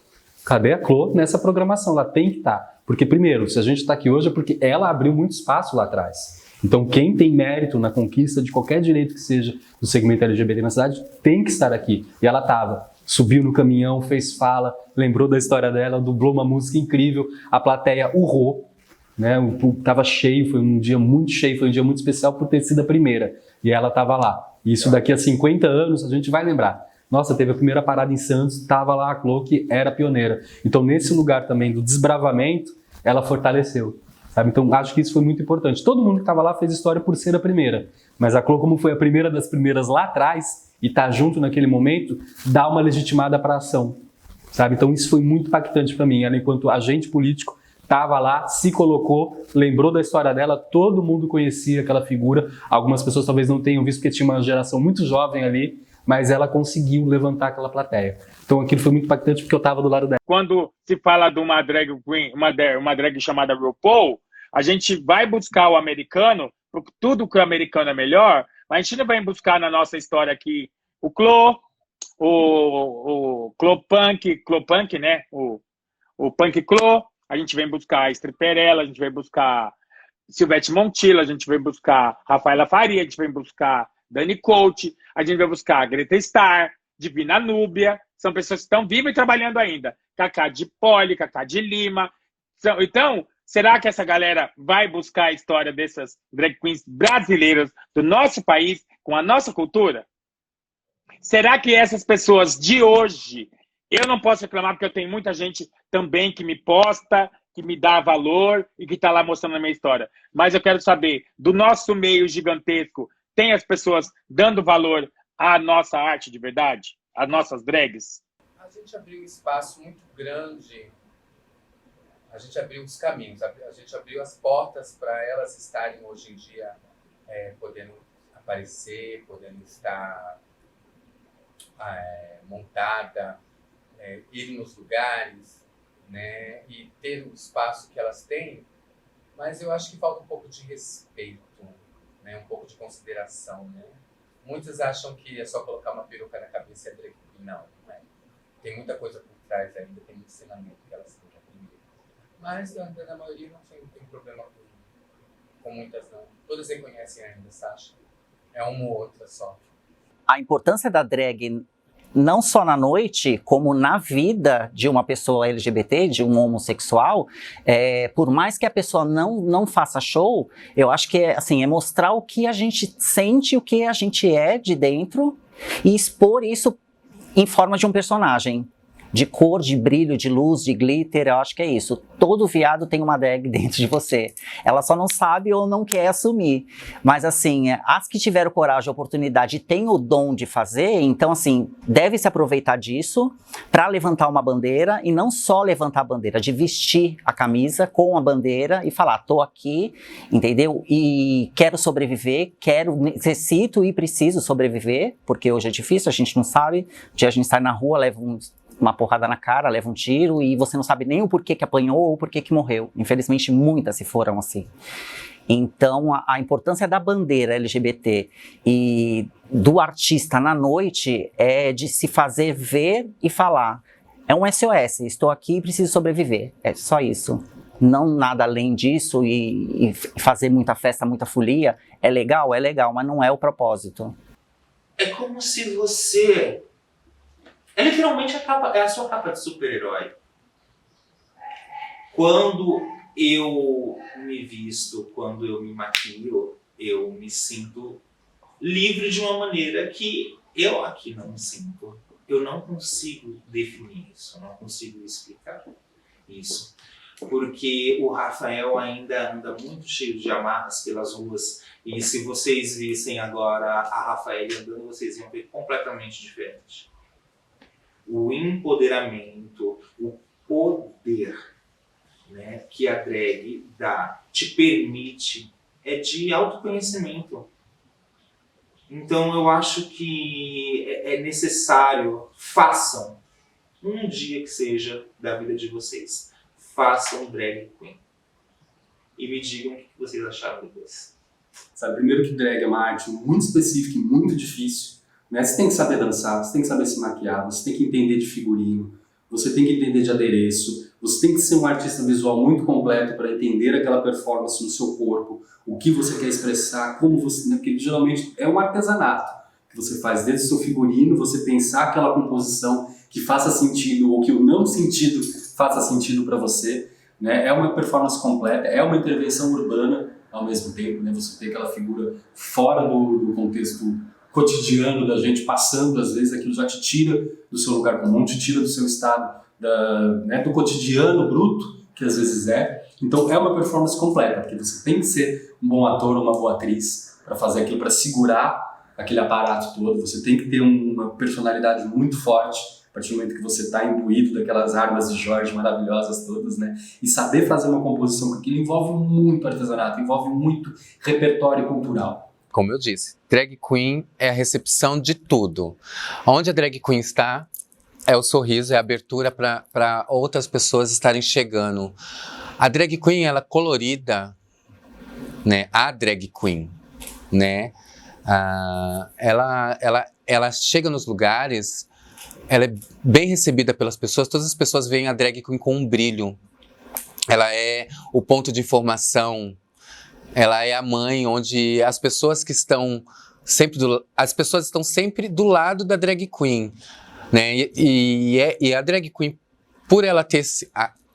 H: Cadê a Clô nessa programação? Ela tem que estar. Porque, primeiro, se a gente está aqui hoje é porque ela abriu muito espaço lá atrás. Então, quem tem mérito na conquista de qualquer direito que seja do segmento LGBT na cidade, tem que estar aqui. E ela estava. Subiu no caminhão, fez fala, lembrou da história dela, dublou uma música incrível, a plateia urrou, né? Tava cheio, foi um dia muito cheio, foi um dia muito especial por ter sido a primeira. E ela estava lá. E isso daqui a 50 anos a gente vai lembrar. Nossa, teve a primeira parada em Santos, estava lá a Clô, que era pioneira. Então, nesse lugar também do desbravamento, ela fortaleceu. Sabe? Então, acho que isso foi muito importante. Todo mundo que estava lá fez história por ser a primeira. Mas a Clô, como foi a primeira das primeiras lá atrás, e tá junto naquele momento, dá uma legitimada para a ação. Sabe? Então, isso foi muito impactante para mim. Ela, enquanto agente político, estava lá, se colocou, lembrou da história dela, todo mundo conhecia aquela figura. Algumas pessoas talvez não tenham visto, porque tinha uma geração muito jovem ali, mas ela conseguiu levantar aquela plateia. Então aquilo foi muito impactante porque eu estava do lado dela.
I: Quando se fala de uma drag queen, uma drag chamada RuPaul, a gente vai buscar o americano, porque tudo que o americano é melhor, mas a gente não vai buscar na nossa história aqui o Clô, o Clô Punk, né? O Punk Clô, a gente vem buscar a Stripperella, a gente vem buscar Silvete Montilla, a gente vem buscar Rafaela Faria, a gente vem buscar Dani Coach, a gente vai buscar Greta Star, Divina Núbia, são pessoas que estão vivas e trabalhando ainda. Cacá de Poli, Cacá de Lima. Então, será que essa galera vai buscar a história dessas drag queens brasileiras do nosso país, com a nossa cultura? Será que essas pessoas de hoje, eu não posso reclamar porque eu tenho muita gente também que me posta, que me dá valor e que está lá mostrando a minha história. Mas eu quero saber, do nosso meio gigantesco, tem as pessoas dando valor à nossa arte de verdade? Às nossas drags?
E: A gente abriu um espaço muito grande, a gente abriu os caminhos, a gente abriu as portas para elas estarem hoje em dia podendo aparecer, podendo estar montada, ir nos lugares, né, e ter o espaço que elas têm, mas eu acho que falta um pouco de respeito, né, um pouco de consideração, né? Muitos acham que é só colocar uma peruca na cabeça e é drag queen. Não é.
C: tem muita coisa por trás ainda, tem muito ensinamento que elas têm que aprender. Mas na maioria não tem problema com muitas não. Todas reconhecem ainda, Sasha. É uma ou outra só.
D: A importância da drag, não só na noite, como na vida de uma pessoa LGBT, de um homossexual, por mais que a pessoa não faça show, eu acho que é mostrar o que a gente sente, o que a gente é de dentro e expor isso em forma de um personagem. De cor, de brilho, de luz, de glitter, eu acho que é isso. Todo viado tem uma drag dentro de você. Ela só não sabe ou não quer assumir. Mas assim, as que tiveram coragem, oportunidade e têm o dom de fazer, então assim, deve se aproveitar disso para levantar uma bandeira e não só levantar a bandeira, de vestir a camisa com a bandeira e falar, tô aqui, entendeu? E quero sobreviver, necessito e preciso sobreviver, porque hoje é difícil, a gente não sabe. Um dia a gente sai na rua, leva uma porrada na cara, leva um tiro e você não sabe nem o porquê que apanhou ou o porquê que morreu. Infelizmente, muitas se foram assim. Então, a importância da bandeira LGBT e do artista na noite é de se fazer ver e falar. É um SOS, estou aqui e preciso sobreviver. É só isso. Não nada além disso e fazer muita festa, muita folia. É legal, mas não é o propósito.
G: É como se você... É literalmente a sua capa de super-herói. Quando eu me visto, quando eu me maquio, eu me sinto livre de uma maneira que eu aqui não me sinto. Eu não consigo definir isso, eu não consigo explicar isso. Porque o Rafael ainda anda muito cheio de amarras pelas ruas. E se vocês vissem agora a Rafael andando, vocês iam ver completamente diferente. O empoderamento, o poder, né, que a drag dá, te permite, é de autoconhecimento. Então eu acho que é necessário, façam, um dia que seja da vida de vocês, façam drag queen. E me digam o que vocês acharam depois.
H: Sabe, primeiro que drag é uma arte muito específica e muito difícil. Né? Você tem que saber dançar, você tem que saber se maquiar, você tem que entender de figurino, você tem que entender de adereço, você tem que ser um artista visual muito completo para entender aquela performance no seu corpo, o que você quer expressar, como você... Né? Porque geralmente é um artesanato que você faz desde o seu figurino, você pensar aquela composição que faça sentido ou que o não sentido faça sentido para você. Né? É uma performance completa, é uma intervenção urbana ao mesmo tempo, né? Você tem aquela figura fora do contexto cotidiano da gente, passando, às vezes, aquilo já te tira do seu lugar comum, te tira do seu estado, né, do cotidiano bruto, que às vezes é. Então, é uma performance completa, porque você tem que ser um bom ator ou uma boa atriz para fazer aquilo, para segurar aquele aparato todo. Você tem que ter uma personalidade muito forte, a partir do momento que você está imbuído daquelas armas de Jorge maravilhosas todas, né? E saber fazer uma composição com aquilo envolve muito artesanato, envolve muito repertório cultural.
E: Como eu disse, drag queen é a recepção de tudo. Onde a drag queen está, é o sorriso, é a abertura para outras pessoas estarem chegando. A drag queen, ela é colorida, né? A drag queen, né? Ela chega nos lugares, ela é bem recebida pelas pessoas, todas as pessoas veem a drag queen com um brilho. Ela é o ponto de informação. Ela é a mãe onde as pessoas estão sempre do lado da drag queen, né? E a drag queen, por ela ter,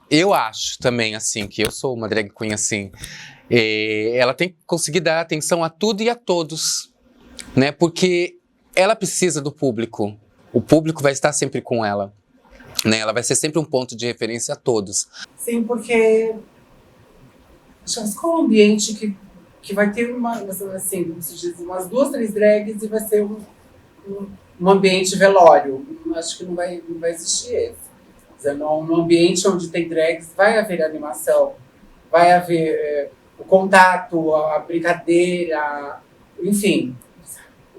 E: eu acho também assim, que eu sou uma drag queen assim, ela tem que conseguir dar atenção a tudo e a todos, né? Porque ela precisa do público. O público vai estar sempre com ela, né? Ela vai ser sempre um ponto de referência a todos.
C: Sim, porque acho que é um ambiente que vai ter assim, como se diz, umas 2, 3 drags e vai ser um ambiente velório. Acho que não vai existir esse. Quer dizer, num ambiente onde tem drags, vai haver animação, vai haver o contato, a brincadeira, enfim,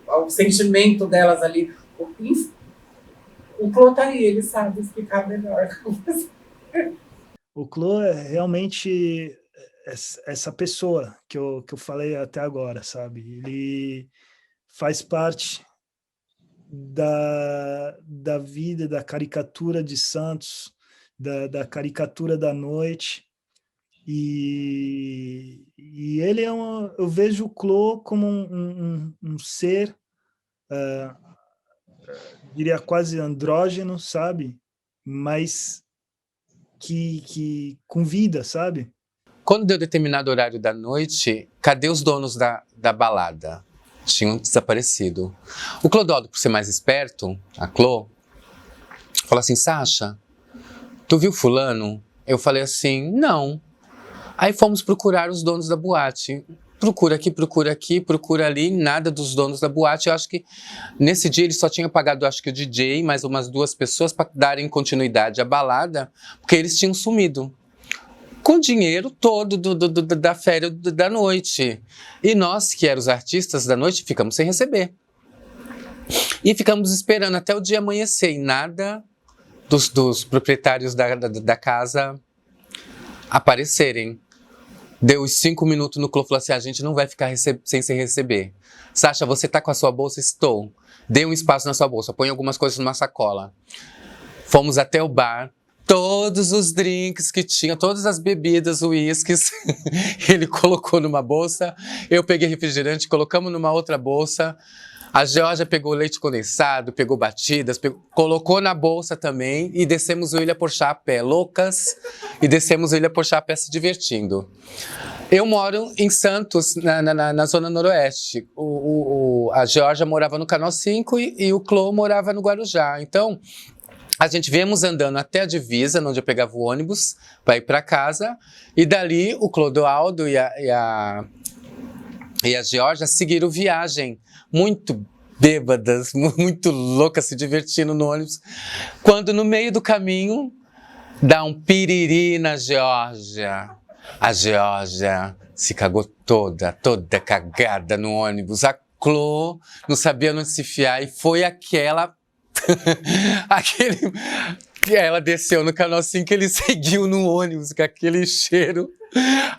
C: o sentimento delas ali. O Clô tá aí, ele sabe explicar melhor.
J: O Clô é realmente essa pessoa que eu falei até agora, sabe? Ele faz parte da vida, da caricatura de Santos, da caricatura da noite. E ele eu vejo o Clô como um ser, diria quase andrógeno, sabe? Mas que com vida, sabe?
E: Quando deu determinado horário da noite, cadê os donos da balada? Tinham desaparecido. O Clodoaldo, por ser mais esperto, a Clô, falou assim, Sasha, tu viu fulano? Eu falei assim, não. Aí fomos procurar os donos da boate. Procura aqui, procura ali, nada dos donos da boate. Eu acho que nesse dia eles só tinham pagado, acho que o DJ, mais umas 2 pessoas para darem continuidade à balada, porque eles tinham sumido com o dinheiro todo da férias da noite. E nós, que éramos os artistas da noite, ficamos sem receber. E ficamos esperando até o dia amanhecer, e nada dos proprietários da casa aparecerem. Deu os 5 minutos no Clô, falou assim, a gente não vai ficar sem se receber. Sasha, você tá com a sua bolsa? Estou. Dê um espaço na sua bolsa, põe algumas coisas numa sacola. Fomos até o bar, todos os drinks que tinha, todas as bebidas, uísques, ele colocou numa bolsa, eu peguei refrigerante, colocamos numa outra bolsa, a Georgia pegou leite condensado, pegou batidas, colocou na bolsa também e descemos o Ilha Porchá a pé, loucas, e descemos o Ilha Porchá a pé se divertindo. Eu moro em Santos, na zona noroeste. A Georgia morava no Canal 5 e o Clô morava no Guarujá. Então, a gente viemos andando até a divisa, onde eu pegava o ônibus para ir para casa, e dali o Clodoaldo e a Georgia seguiram viagem, muito bêbadas, muito loucas, se divertindo no ônibus, quando no meio do caminho dá um piriri na Georgia. A Georgia se cagou toda cagada no ônibus. A Clô não sabia onde se enfiar e foi aquela... Ela desceu no Canal 5, ele seguiu no ônibus com aquele cheiro,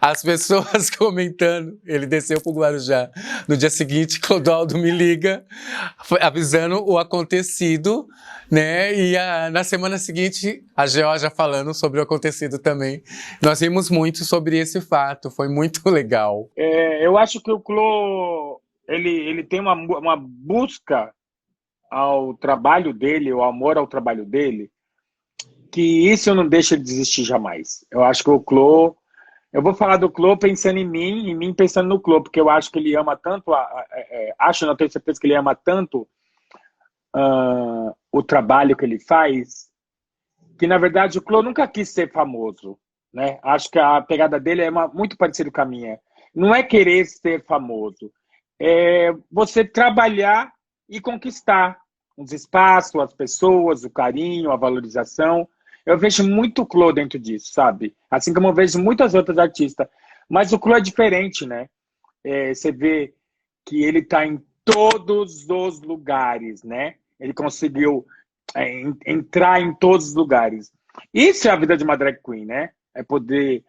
E: as pessoas comentando. Ele desceu pro Guarujá. No dia seguinte, Clodoaldo me liga, avisando o acontecido, né? E na semana seguinte, a Georgia falando sobre o acontecido também. Nós rimos muito sobre esse fato, foi muito legal.
I: Eu acho que o Clô, ele tem uma busca ao trabalho dele, o amor ao trabalho dele, que isso não deixa ele desistir jamais. Eu acho que o Clô... Eu vou falar do Clô pensando em mim pensando no Clô, porque eu acho que ele ama tanto... não tenho certeza que ele ama tanto o trabalho que ele faz, que, na verdade, o Clô nunca quis ser famoso, né? Acho que a pegada dele é muito parecida com a minha. Não é querer ser famoso, é você trabalhar e conquistar os espaços, as pessoas, o carinho, a valorização. Eu vejo muito o Clô dentro disso, sabe? Assim como eu vejo muitas outras artistas. Mas o Clô é diferente, né? Você vê que ele está em todos os lugares, né? Ele conseguiu entrar em todos os lugares. Isso é a vida de uma drag queen, né? É poder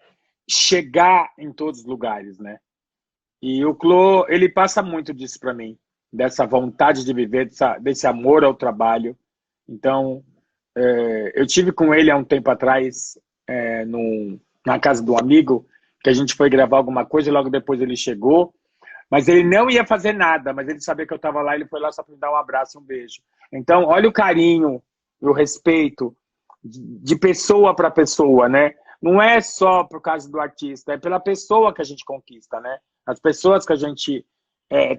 I: chegar em todos os lugares, né? E o Clô, ele passa muito disso para mim. Dessa vontade de viver, desse amor ao trabalho. Então, eu tive com ele há um tempo atrás, na casa de um amigo, que a gente foi gravar alguma coisa e logo depois ele chegou, mas ele não ia fazer nada, mas ele sabia que eu estava lá, ele foi lá só para me dar um abraço e um beijo. Então, olha o carinho e o respeito de pessoa para pessoa, né? Não é só por causa do artista, é pela pessoa que a gente conquista, né? As pessoas que a gente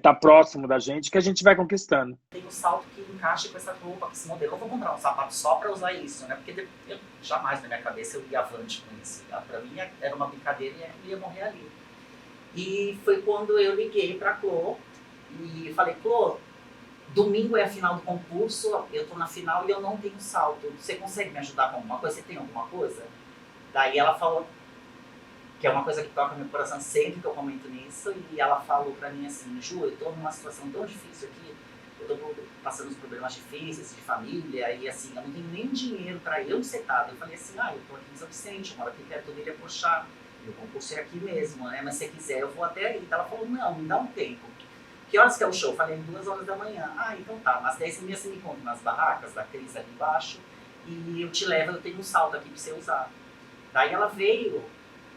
I: tá próximo da gente, que a gente vai conquistando.
D: Tem um salto que encaixa com essa roupa, com esse modelo. Eu vou comprar um sapato só para usar isso, né? Porque eu jamais na minha cabeça eu ia avante com isso. Tá? Para mim era uma brincadeira e eu ia morrer ali. E foi quando eu liguei para a Clô e falei, Clô, domingo é a final do concurso, eu tô na final e eu não tenho salto. Você consegue me ajudar com alguma coisa? Você tem alguma coisa? Daí ela falou, que é uma coisa que toca meu coração sempre que eu comento nisso, e ela falou pra mim assim, Ju, eu tô numa situação tão difícil aqui, eu tô passando uns problemas difíceis de família, e assim, eu não tenho nem dinheiro pra ir, onde você tá? Eu falei assim, eu tô aqui em São Vicente, eu moro aqui perto do Ilha Porchá, e o concurso é aqui mesmo, né, mas se você quiser eu vou até aí. Então ela falou, não, me dá um tempo. Que horas que é o show? Eu falei, 2 horas da manhã. Ah, então tá. Mas 10h30 você me encontra nas barracas da Cris ali embaixo e eu te levo, eu tenho um salto aqui pra você usar. Daí ela veio,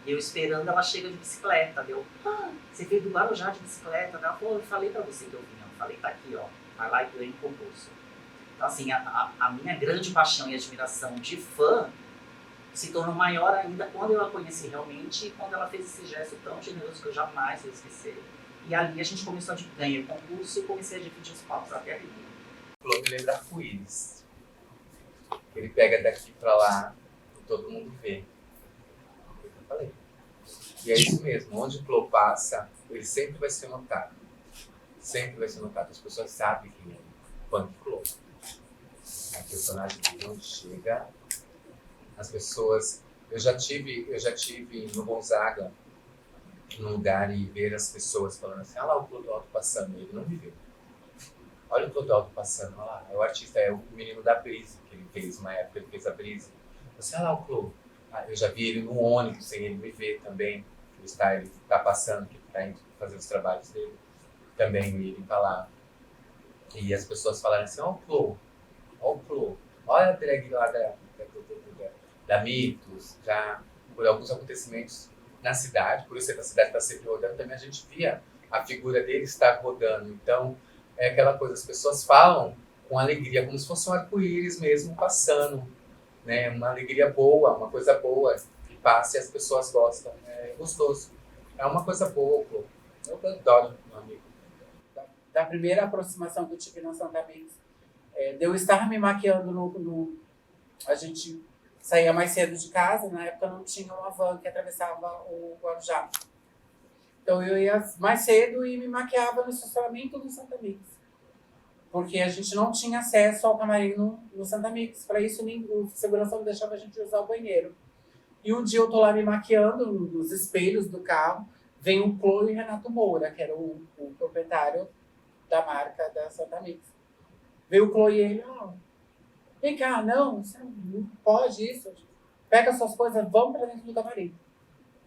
D: eu esperando, ela chega de bicicleta. Deu, você veio do Guarujá de bicicleta? Ela falou, eu falei pra você que eu vinha. Eu falei, tá aqui, ó. Vai lá e ganha o concurso. Então, assim, a minha grande paixão e admiração de fã se tornou maior ainda quando eu a conheci realmente e quando ela fez esse gesto tão generoso que eu jamais vou esquecer. E ali a gente começou a ganhar o concurso e comecei a dividir os palcos até ali.
E: O Clô me lembra arco-íris. Ele pega daqui pra lá e todo mundo vê. É o que eu falei. E é isso mesmo, onde o Clô passa, ele sempre vai ser notado. Sempre vai ser notado. As pessoas sabem que é Punk Clô. A personagem dele onde chega, as pessoas... Eu já tive no Gonzaga, num lugar, e ver as pessoas falando assim, lá o Clodoaldo passando, ele não me viu. Olha o Clodoaldo passando, olha lá, é o artista, é o menino da Brise, que ele fez, uma época ele fez a Brise. Você, olha lá o Clô. Eu já vi ele no ônibus, sem ele me ver também, ele tá passando, que tá indo fazer os trabalhos dele, também irem pra lá. E as pessoas falaram assim, olha o Clô, olha a drag lá da Mitos, já por alguns acontecimentos na cidade, por isso que a cidade está sempre rodando, também a gente via a figura dele estar rodando. Então, é aquela coisa, as pessoas falam com alegria, como se fosse um arco-íris mesmo passando, né? Uma alegria boa, uma coisa boa, que passa e as pessoas gostam. É gostoso. É uma coisa boa, pô. Eu adoro, meu amigo.
C: Da primeira aproximação que eu tive na Santa Mix, de eu estar me maquiando a gente saía mais cedo de casa, na época não tinha uma van que atravessava o Guarujá. Então eu ia mais cedo e me maquiava no estacionamento do Santa Mix. Porque a gente não tinha acesso ao camarim no Santa Mix. Para isso, o segurança não deixava a gente usar o banheiro. E um dia eu tô lá me maquiando nos espelhos do carro, vem o Clô e Renato Moura, que era o proprietário da marca da Santa Mix. Veio o Clô e ele, vem cá, não, você não pode isso. Pega suas coisas, vamos para dentro do camarim.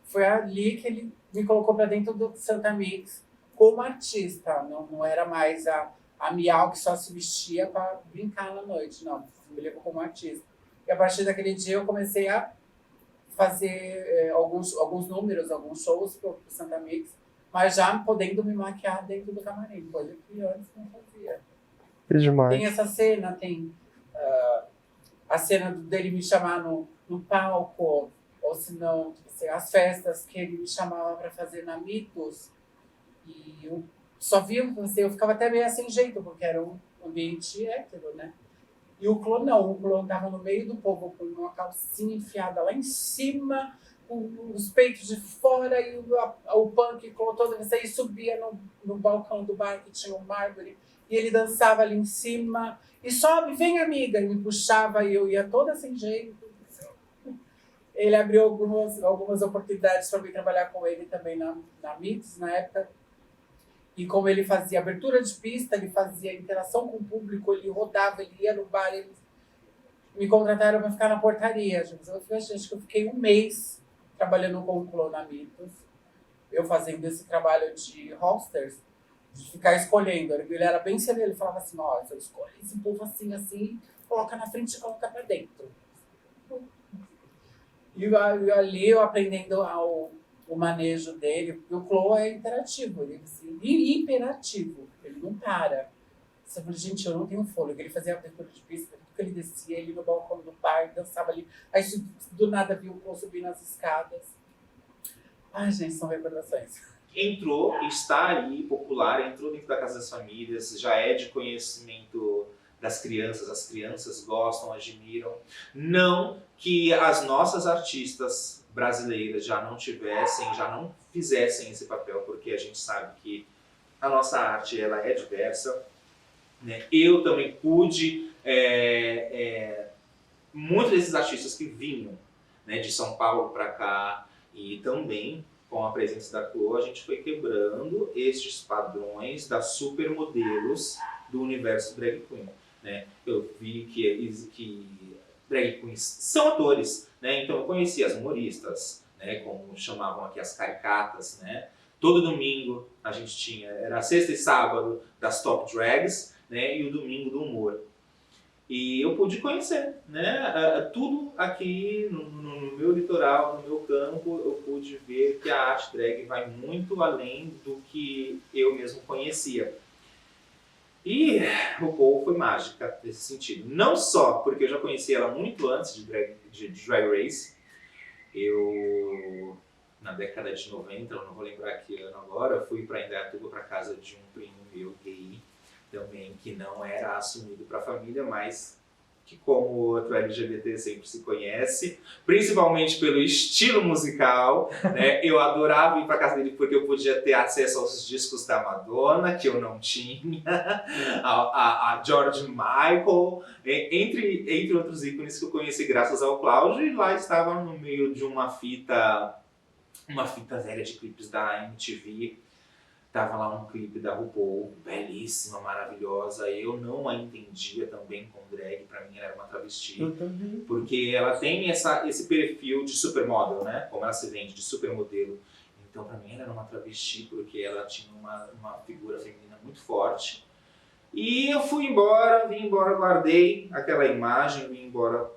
C: Foi ali que ele me colocou para dentro do Santa Mix como artista. Não era mais a Miau que só se vestia para brincar na noite. Não, me levou como artista. E a partir daquele dia eu comecei a fazer alguns números, alguns shows para o Santa Mix, mas já podendo me maquiar dentro do camarim, coisa que antes não fazia.
A: É demais.
C: Tem essa cena, tem... a cena dele me chamar no palco, ou se não, as festas que ele me chamava para fazer na Mitos, e eu só via, eu ficava até meio sem jeito, porque era um ambiente hétero, né? E o Clô não, o Clô andava no meio do povo com uma calcinha enfiada lá em cima, com os peitos de fora, e o punk Clô todo, e subia no balcão do bar que tinha um mármore, e ele dançava ali em cima, e sobe, vem amiga, e me puxava e eu ia toda sem jeito. Ele abriu algumas oportunidades para mim trabalhar com ele também na Mix, na época. E como ele fazia abertura de pista, ele fazia interação com o público, ele rodava, ele ia no bar, eles me contrataram para ficar na portaria. Acho que eu fiquei 1 mês trabalhando com o Clô na Mitos, eu fazendo esse trabalho de hosters, de ficar escolhendo. Ele era bem sério, ele falava assim, se eu escolho esse povo assim, coloca na frente e coloca pra dentro. E ali eu aprendendo o manejo dele, porque o Clô é interativo, ele é imperativo, ele não para. Você fala, gente, eu não tenho fôlego. Ele fazia a abertura de pista, porque ele descia, ele no balcão do bar, dançava ali. Aí do nada viu o Clô subir nas escadas. Ai, gente, são recordações.
G: Entrou, está ali, popular, entrou dentro da Casa das Famílias, já é de conhecimento das crianças, as crianças gostam, admiram. Não que as nossas artistas brasileiras já não fizessem esse papel, porque a gente sabe que a nossa arte ela é diversa, né? Eu também pude, muitos desses artistas que vinham, né, de São Paulo para cá, e também com a presença da Clô, a gente foi quebrando estes padrões das supermodelos do universo drag queen, né? Eu vi que drag queens são atores, né? Então eu conheci as humoristas, né? Como chamavam aqui as caricatas, né? Todo domingo a gente tinha, era sexta e sábado das top drags, né, e o domingo do humor. E eu pude conhecer, né, tudo aqui no meu litoral, no meu campo, eu pude ver que a arte drag vai muito além do que eu mesmo conhecia. E RuPaul foi mágica nesse sentido. Não só porque eu já conhecia ela muito antes de Drag Race. Eu, na década de 90, eu não vou lembrar que ano agora, eu fui para Indaiatuba, para casa de um primo meu gay, também, que não era assumido para a família, mas que como outro LGBT sempre se conhece, principalmente pelo estilo musical, né? Eu adorava ir para casa dele porque eu podia ter acesso aos discos da Madonna, que eu não tinha, a George Michael, entre outros ícones que eu conheci graças ao Cláudio, e lá estava no meio de uma fita velha de clipes da MTV. Tava lá um clipe da RuPaul, belíssima, maravilhosa. Eu não a entendia também com drag, pra mim ela era uma travesti.
F: Eu também.
G: Porque ela tem esse perfil de supermodel, né? Como ela se vende, de supermodelo. Então pra mim ela era uma travesti, porque ela tinha uma figura feminina muito forte. E eu vim embora, guardei aquela imagem, vim embora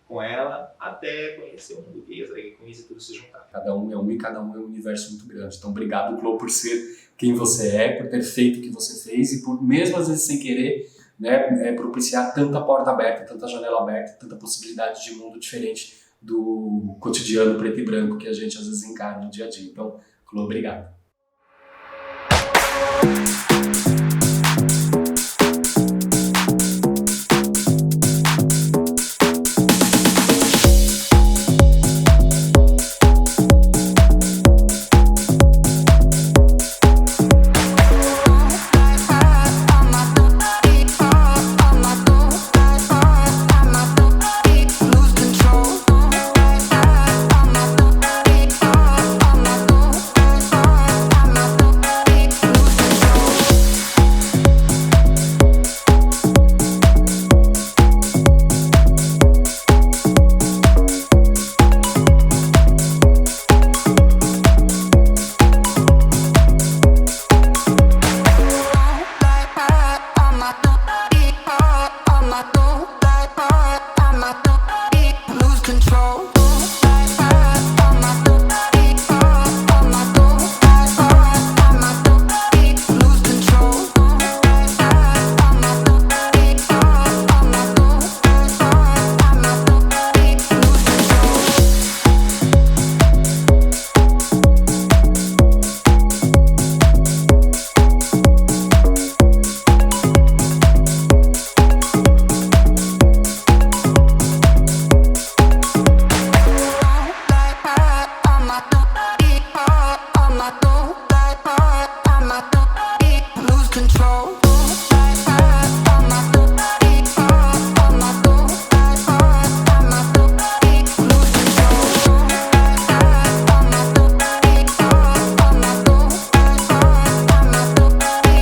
G: com ela, até conhecer o mundo gay, as drag queens e tudo se juntar.
H: Cada um é um e cada um é um universo muito grande. Então, obrigado, Clô, por ser quem você é, por ter feito o que você fez e por, mesmo às vezes sem querer, né, propiciar tanta porta aberta, tanta janela aberta, tanta possibilidade de mundo diferente do cotidiano preto e branco que a gente às vezes encara no dia a dia. Então, Clô, obrigado.